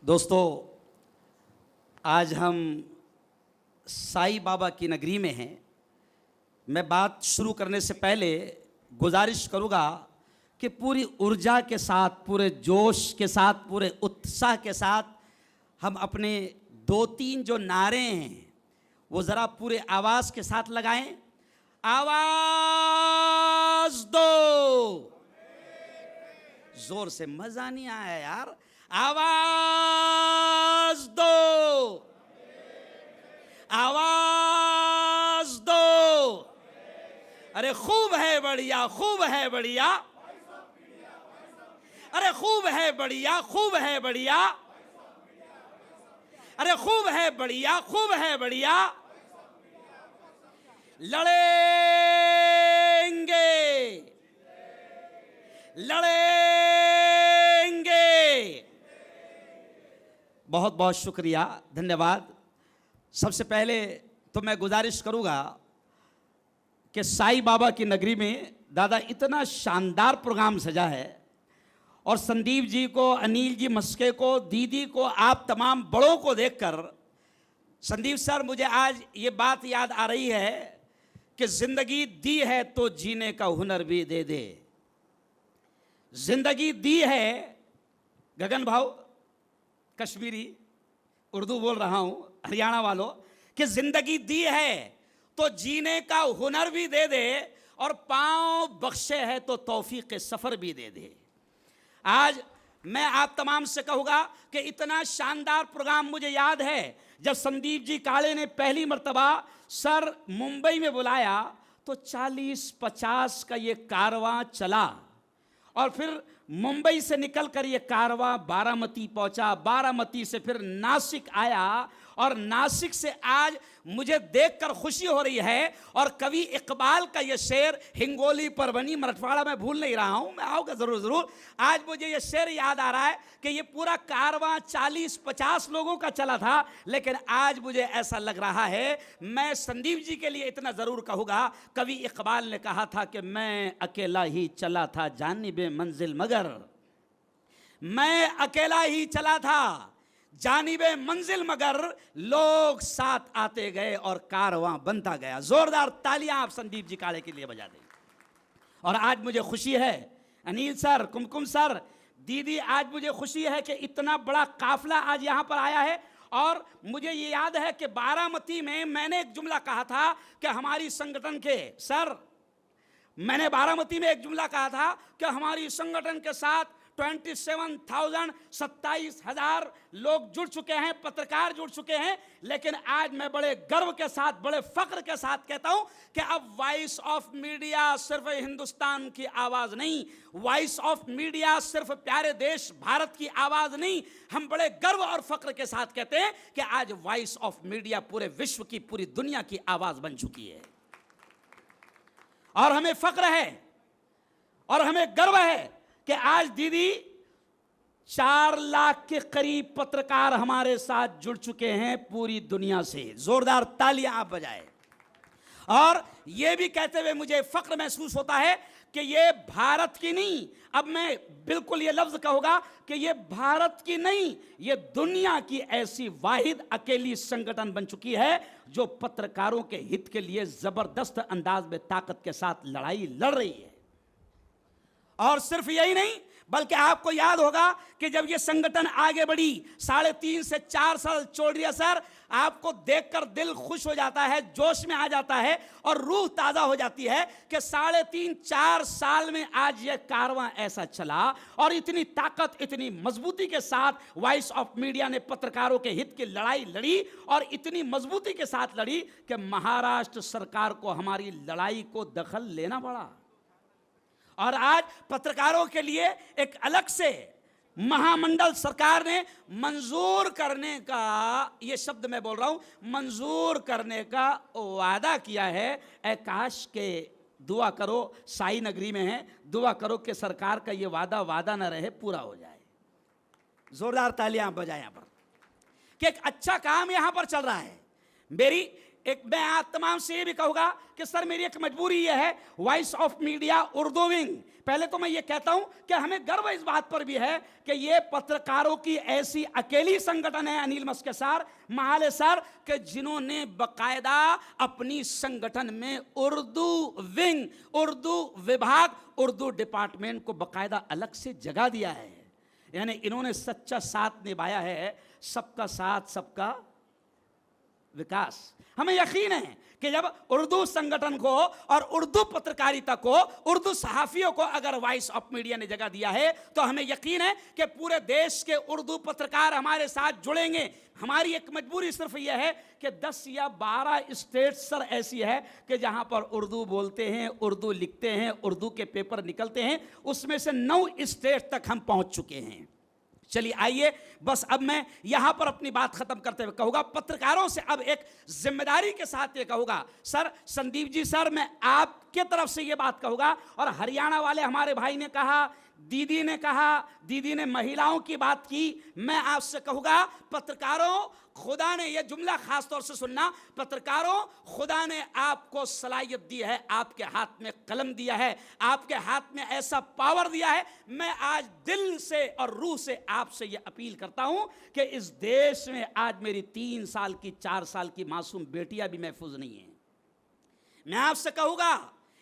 दोस्तों, आज हम साईं बाबा की नगरी में हैं। मैं बात शुरू करने से पहले गुजारिश करूँगा कि पूरी ऊर्जा के साथ, पूरे जोश के साथ, पूरे उत्साह के साथ हम अपने दो तीन जो नारे हैं वो ज़रा पूरे आवाज़ के साथ लगाएं। आवाज़ दो, जोर से, मज़ा नहीं आया यार। आवाज़ दो, आवाज़ दो। अरे खूब है बढ़िया, खूब है बढ़िया, अरे खूब है बढ़िया, खूब है बढ़िया, अरे खूब है बढ़िया, खूब है बढ़िया। लड़ेंगे, लड़ेंगे। बहुत बहुत शुक्रिया, धन्यवाद। सबसे पहले तो मैं गुजारिश करूंगा कि साईं बाबा की नगरी में दादा इतना शानदार प्रोग्राम सजा है, और संदीप जी को, अनिल जी मस्के को, दीदी को, आप तमाम बड़ों को देखकर, संदीप सर, मुझे आज ये बात याद आ रही है कि जिंदगी दी है तो जीने का हुनर भी दे दे। जिंदगी दी है, गगन भाव, कश्मीरी उर्दू बोल रहा हूं, हरियाणा वालों, कि जिंदगी दी है तो जीने का हुनर भी दे दे, और पांव बख्शे है तो तौफीक के सफर भी दे दे। आज मैं आप तमाम से कहूँगा कि इतना शानदार प्रोग्राम मुझे याद है जब संदीप जी काले ने पहली मर्तबा सर मुंबई में बुलाया तो 40-50 का ये कारवां चला, और फिर मुंबई से निकलकर ये कारवां बारामती पहुंचा, बारामती से फिर नासिक आया, और नासिक से आज मुझे देखकर खुशी हो रही है। और कवि इकबाल का ये शेर, हिंगोली परभनी मराठवाड़ा, मैं भूल नहीं रहा हूं, मैं आऊँगा ज़रूर ज़रूर। आज मुझे ये शेर याद आ रहा है कि ये पूरा कारवां 40-50 लोगों का चला था, लेकिन आज मुझे ऐसा लग रहा है, मैं संदीप जी के लिए इतना ज़रूर कहूँगा, कवि इकबाल ने कहा था कि मैं अकेला ही चला था जानिबे मंजिल मगर, मैं अकेला ही चला था जानिबे मंजिल मगर, लोग साथ आते गए और कारवां बनता गया। जोरदार तालियां आप संदीप जी काले के लिए बजा दें। और आज मुझे खुशी है, अनिल सर, कुमकुम सर, दीदी, आज मुझे खुशी है कि इतना बड़ा काफिला आज यहां पर आया है। और मुझे ये याद है कि बारामती में मैंने एक जुमला कहा था कि हमारी संगठन के, सर, मैंने बारामती में एक जुमला कहा था कि हमारी संगठन के साथ 27,000 लोग जुड़ चुके हैं, पत्रकार जुड़ चुके हैं। लेकिन आज मैं बड़े गर्व के साथ, बड़े फख्र के साथ कहता हूं कि अब वॉइस ऑफ मीडिया सिर्फ हिंदुस्तान की आवाज नहीं, वॉइस ऑफ मीडिया सिर्फ प्यारे देश भारत की आवाज नहीं, हम बड़े गर्व और फख्र के साथ कहते हैं कि आज वॉइस ऑफ मीडिया पूरे विश्व की, पूरी दुनिया की आवाज बन चुकी है। और हमें फख्र है और हमें गर्व है कि आज दीदी 4 लाख के करीब पत्रकार हमारे साथ जुड़ चुके हैं पूरी दुनिया से। जोरदार तालियां आप बजाएं। और यह भी कहते हुए मुझे फख्र महसूस होता है कि ये भारत की नहीं, अब मैं बिल्कुल ये लफ्ज कहूंगा कि ये भारत की नहीं, ये दुनिया की ऐसी वाहिद अकेली संगठन बन चुकी है जो पत्रकारों के हित के लिए जबरदस्त अंदाज में ताकत के साथ लड़ाई लड़ रही है। और सिर्फ यही नहीं, बल्कि आपको याद होगा कि जब ये संगठन आगे बढ़ी, 3.5 से 4 साल छोड़ दिया सर, आपको देखकर दिल खुश हो जाता है, जोश में आ जाता है और रूह ताजा हो जाती है कि 3.5-4 साल में आज ये कारवां ऐसा चला, और इतनी ताकत, इतनी मजबूती के साथ वॉइस ऑफ मीडिया ने पत्रकारों के हित की लड़ाई लड़ी, और इतनी मजबूती के साथ लड़ी कि महाराष्ट्र सरकार को हमारी लड़ाई को दखल लेना पड़ा। और आज पत्रकारों के लिए एक अलग से महामंडल सरकार ने मंजूर करने का, ये शब्द मैं बोल रहा हूं, मंजूर करने का वादा किया है। ऐ काश के दुआ करो, साई नगरी में है, दुआ करो कि सरकार का ये वादा ना रहे, पूरा हो जाए। जोरदार तालियां बजाएं यहां पर कि एक अच्छा काम यहां पर चल रहा है। मेरी एक मैं आप तमाम से ये भी कहूंगा कि सर मेरी एक मजबूरी ये है, voice of media Urdu wing, पहले तो मैं ये कहता हूं कि हमें गर्व इस बात पर भी है कि ये पत्रकारों की ऐसी अकेली संगठन है अनिल मस्के सर, महाले सर, कि जिन्होंने बकायदा अपनी संगठन में उर्दू विंग, उर्दू विभाग, उर्दू डिपार्टमेंट को बकायदा अलग से जगह दिया है। यानी इन्होंने सच्चा साथ निभाया है, सबका साथ सबका विकास। हमें यकीन है कि जब उर्दू संगठन को और उर्दू पत्रकारिता को, उर्दू सहाफियों को अगर वॉइस ऑफ मीडिया ने जगह दिया है, तो हमें यकीन है कि पूरे देश के उर्दू पत्रकार हमारे साथ जुड़ेंगे। हमारी एक मजबूरी सिर्फ यह है कि 10 या 12 स्टेट सर ऐसी है कि जहां पर उर्दू बोलते हैं, उर्दू लिखते हैं, उर्दू के पेपर निकलते हैं, उसमें से 9 स्टेट तक हम पहुंच चुके हैं। चलिए आइए, बस अब मैं यहां पर अपनी बात खत्म करते हुए कहूंगा, पत्रकारों से अब एक जिम्मेदारी के साथ ये कहूंगा, सर संदीप जी सर, मैं आपके तरफ से ये बात कहूंगा, और हरियाणा वाले हमारे भाई ने कहा, दीदी ने कहा, दीदी ने महिलाओं की बात की, मैं आपसे कहूंगा पत्रकारों, खुदा ने, यह जुमला खास तौर से सुनना, पत्रकारों खुदा ने आपको सलाहियत दी है, आपके हाथ में कलम दिया है, आपके हाथ में ऐसा पावर दिया है। मैं आज दिल से और रूह से आपसे यह अपील करता हूं कि इस देश में आज मेरी 3 साल की, 4 साल की मासूम बेटियां भी महफूज नहीं है। मैं आपसे कहूंगा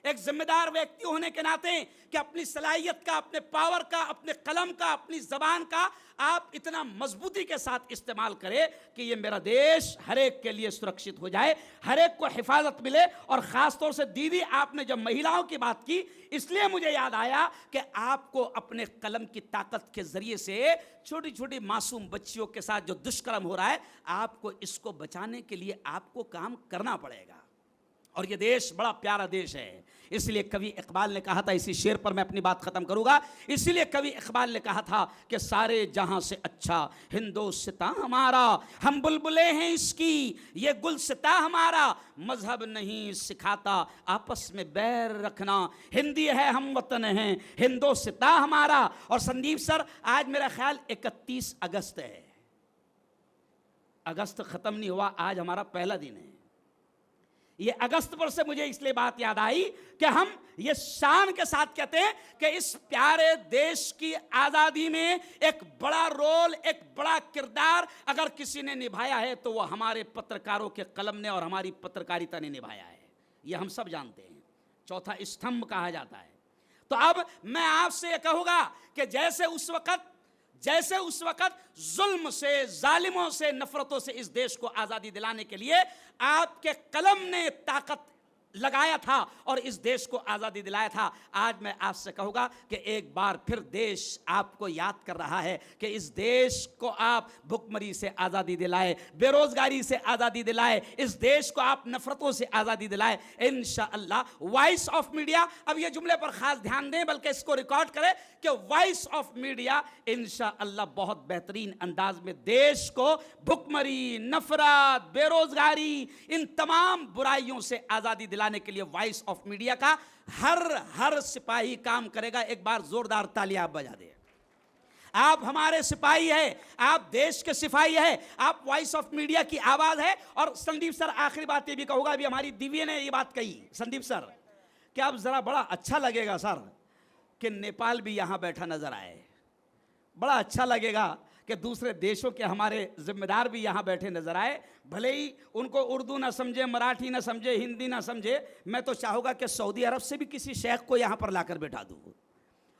एक जिम्मेदार व्यक्ति होने के नाते कि अपनी सलाहियत का, अपने पावर का, अपने कलम का, अपनी जबान का आप इतना मजबूती के साथ इस्तेमाल करें कि ये मेरा देश हर एक के लिए सुरक्षित हो जाए, हर एक को हिफाजत मिले। और खास तौर से दीदी, आपने जब महिलाओं की बात की, इसलिए मुझे याद आया कि आपको अपने कलम की ताकत के जरिए से छोटी छोटी मासूम बच्चियों के साथ जो दुष्कर्म हो रहा है, आपको इसको बचाने के लिए आपको काम करना पड़ेगा। और ये देश बड़ा प्यारा देश है, इसलिए कवि इकबाल ने कहा था, इसी शेर पर मैं अपनी बात खत्म करूंगा, इसलिए कवि इकबाल ने कहा था कि सारे जहां से अच्छा हिंदोस्तां हमारा, हम बुलबुले हैं इसकी, ये गुलसिता हमारा, मजहब नहीं सिखाता आपस में बैर रखना, हिंदी है हम वतन हैं, हिंदोस्तां हमारा। और संदीप सर, आज मेरा ख्याल 31 अगस्त है, अगस्त खत्म नहीं हुआ, आज हमारा पहला दिन है। ये अगस्त पर से मुझे इसलिए बात याद आई कि हम ये शान के साथ कहते हैं कि इस प्यारे देश की आजादी में एक बड़ा रोल, एक बड़ा किरदार अगर किसी ने निभाया है तो वो हमारे पत्रकारों के कलम ने और हमारी पत्रकारिता ने निभाया है, ये हम सब जानते हैं। चौथा स्तंभ कहा जाता है। तो अब मैं आपसे कहूंगा कि जैसे उस वक्त जुल्म से, जालिमों से, नफरतों से इस देश को आजादी दिलाने के लिए आपके कलम ने ताकत लगाया था और इस देश को आजादी दिलाया था, आज मैं आपसे कहूंगा कि एक बार फिर देश आपको याद कर रहा है कि इस देश को आप भुखमरी से आजादी दिलाए, बेरोजगारी से आजादी दिलाए, इस देश को आप नफरतों से आजादी दिलाए। इंशाअल्लाह वॉइस ऑफ मीडिया, अब ये जुमले पर खास ध्यान दें, बल्कि इसको रिकॉर्ड करें कि वॉइस ऑफ मीडिया इंशाअल्लाह बहुत बेहतरीन अंदाज में देश को भुखमरी, नफरत, बेरोजगारी, इन तमाम बुराइयों से आजादी दिलाने के लिए वॉइस ऑफ मीडिया का हर सिपाही काम करेगा। एक बार जोरदार तालियां आप बजा दें। आप हमारे सिपाही हैं, आप देश के सिपाही हैं, आप वॉइस ऑफ मीडिया की आवाज है। और संदीप सर, आखिरी बात ये भी कहूंगा, अभी हमारी दिव्य ने ये बात कही, संदीप सर, कि अब जरा बड़ा अच्छा लगेगा सर कि नेपाल भी यहां बैठा नजर आए, बड़ा अच्छा लगेगा कि दूसरे देशों के हमारे जिम्मेदार भी यहाँ बैठे नजर आए, भले ही उनको उर्दू ना समझे, मराठी ना समझे, हिंदी ना समझे। मैं तो चाहूँगा कि सऊदी अरब से भी किसी शेख को यहाँ पर लाकर बैठा दूँ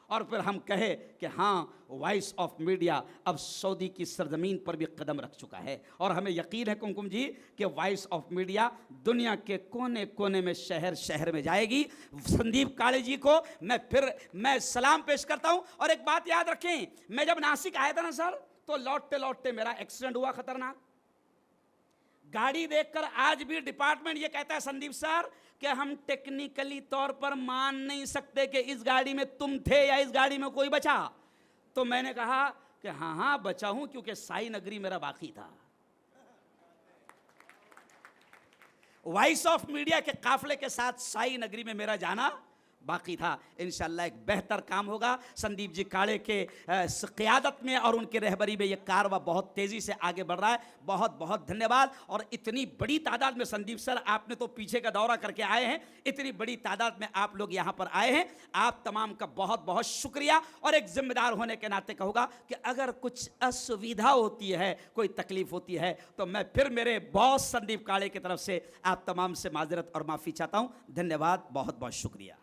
और फिर हम कहे कि हाँ, वॉइस ऑफ मीडिया अब सऊदी की सरजमीन पर भी कदम रख चुका है। और हमें यकीन है कुमकुम जी कि वॉइस ऑफ मीडिया दुनिया के कोने कोने में, शहर शहर में जाएगी। संदीप काळे जी को मैं सलाम पेश करता हूँ। और एक बात याद रखें, मैं जब नासिक आया था ना सर, तो लौटते लौटते मेरा एक्सीडेंट हुआ खतरनाक। गाड़ी देखकर आज भी डिपार्टमेंट ये कहता है, संदीप सर, कि हम टेक्निकली तौर पर मान नहीं सकते कि इस गाड़ी में तुम थे या इस गाड़ी में कोई बचा। तो मैंने कहा कि हाँ बचा हूं, क्योंकि साई नगरी मेरा बाकी था। वॉइस ऑफ मीडिया के काफले के साथ साई नगरी में मेरा जाना बाकी था। इंशाल्लाह एक बेहतर काम होगा संदीप जी काड़े के क़यादत में और उनके रहबरी में। ये कारवा बहुत तेज़ी से आगे बढ़ रहा है। बहुत बहुत धन्यवाद। और इतनी बड़ी तादाद में संदीप सर, आपने तो पीछे का दौरा करके आए हैं, इतनी बड़ी तादाद में आप लोग यहाँ पर आए हैं, आप तमाम का बहुत बहुत शुक्रिया। और एक जिम्मेदार होने के नाते कहूँगा कि अगर कुछ असुविधा होती है, कोई तकलीफ होती है, तो मैं फिर मेरे बॉस संदीप काड़े की तरफ से आप तमाम से माजरत और माफ़ी चाहता हूँ। धन्यवाद, बहुत बहुत शुक्रिया।